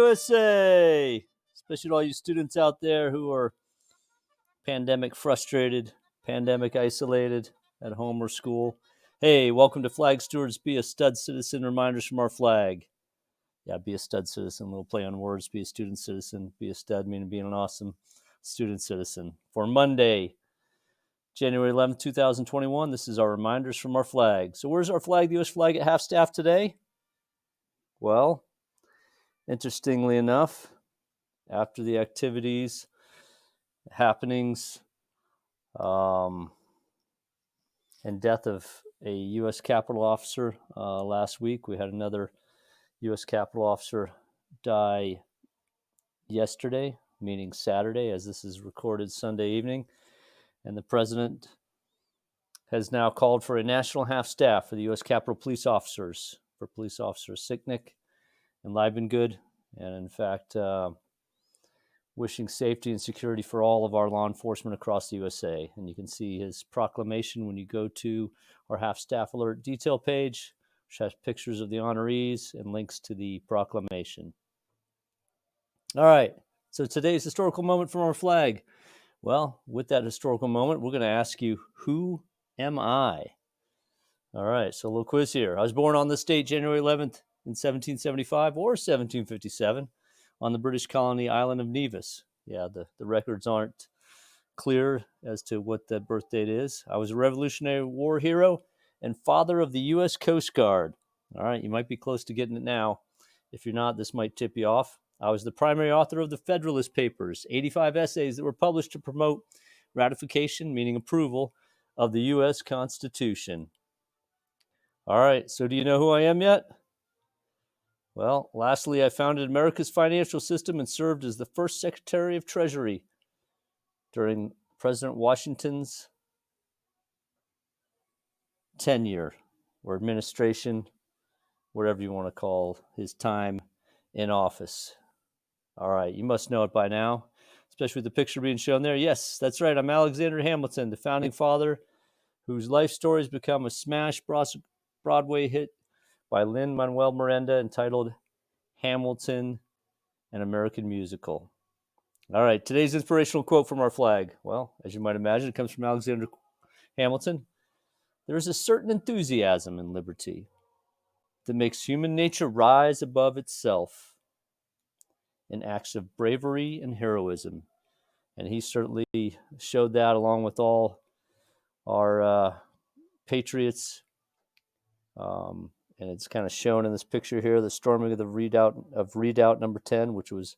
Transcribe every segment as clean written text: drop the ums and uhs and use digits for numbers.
USA, especially to all you students out there who are pandemic frustrated, pandemic isolated at home or school. Hey, welcome to Flag Stewards. Be a stud citizen. Reminders from our flag. Yeah, be a stud citizen. A little play on words. Be a student citizen. Be a stud, meaning being an awesome student citizen. For Monday, January 11th, 2021, this is our reminders from our flag. So where's our flag, the U.S. flag at half-staff today? Well, interestingly enough, after the activities, happenings, and death of a U.S. Capitol officer last week, we had another U.S. Capitol officer die yesterday, meaning Saturday, as this is recorded Sunday evening. And the president has now called for a national half-staff for the U.S. Capitol police officers, for Police Officer Sicknick and Livengood, and in fact, wishing safety and security for all of our law enforcement across the USA. And you can see his proclamation when you go to our half-staff alert detail page, which has pictures of the honorees and links to the proclamation. All right, so today's historical moment from our flag. Well, with that historical moment, we're going to ask you, who am I? All right, so a little quiz here. I was born on this date, January 11th in 1775 or 1757 on the British colony island of Nevis. Yeah, the records aren't clear as to what that birth date is. I was a Revolutionary War hero and father of the U.S. Coast Guard. All right, you might be close to getting it now. If you're not, this might tip you off. I was the primary author of the Federalist Papers, 85 essays that were published to promote ratification, meaning approval, of the U.S. Constitution. All right, so do you know who I am yet? Well, lastly, I founded America's financial system and served as the first Secretary of Treasury during President Washington's tenure or administration, whatever you want to call his time in office. All right, you must know it by now, especially with the picture being shown there. Yes, that's right. I'm Alexander Hamilton, the founding father whose life story has become a smash Broadway hit by Lin-Manuel Miranda entitled Hamilton, an American Musical. All right, today's inspirational quote from our flag. Well, as you might imagine, it comes from Alexander Hamilton. There is a certain enthusiasm in liberty that makes human nature rise above itself in acts of bravery and heroism. And he certainly showed that along with all our patriots. And it's kind of shown in this picture here, the storming of the Redoubt number 10, which was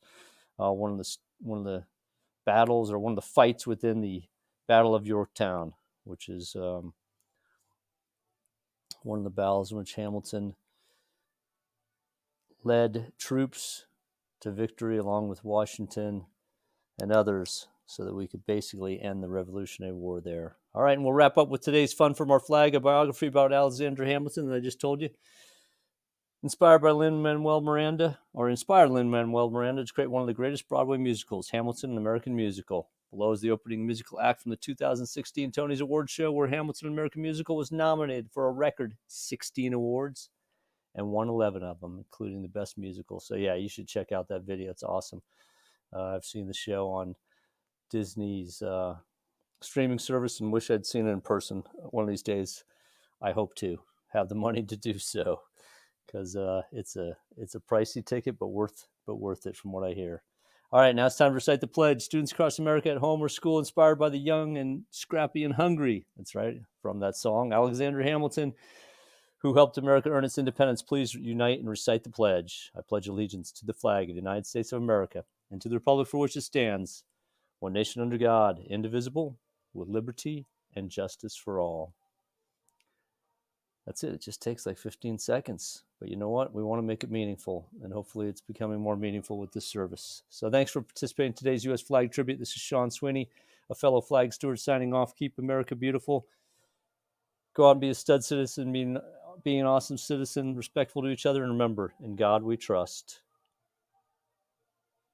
one of the battles or one of the fights within the Battle of Yorktown, which is one of the battles in which Hamilton led troops to victory along with Washington and others so that we could basically end the Revolutionary War there. All right, and we'll wrap up with today's fun from our flag, a biography about Alexander Hamilton that I just told you. Inspired Lin-Manuel Miranda to create one of the greatest Broadway musicals, Hamilton, an American Musical. Below is the opening musical act from the 2016 Tony's Award Show, where Hamilton, an American Musical was nominated for a record 16 awards and won 11 of them, including the Best Musical. So yeah, you should check out that video. It's awesome. I've seen the show on Disney's streaming service and wish I'd seen it in person one of these days. I hope to have the money to do so, because it's a pricey ticket, but worth it from what I hear. All right, now it's time to recite the pledge. Students across America at home or school, inspired by the young and scrappy and hungry. That's right, from that song, Alexander Hamilton, who helped America earn its independence. Please unite and recite the pledge. I pledge allegiance to the flag of the United States of America and to the republic for which it stands, one nation under God, indivisible, with liberty and justice for all. That's it. It just takes like 15 seconds. But you know what? We want to make it meaningful, and hopefully it's becoming more meaningful with this service. So thanks for participating in today's U.S. Flag Tribute. This is Sean Sweeney, a fellow flag steward, signing off. Keep America beautiful. Go out and be a stud citizen, being an awesome citizen, respectful to each other, and remember, in God we trust.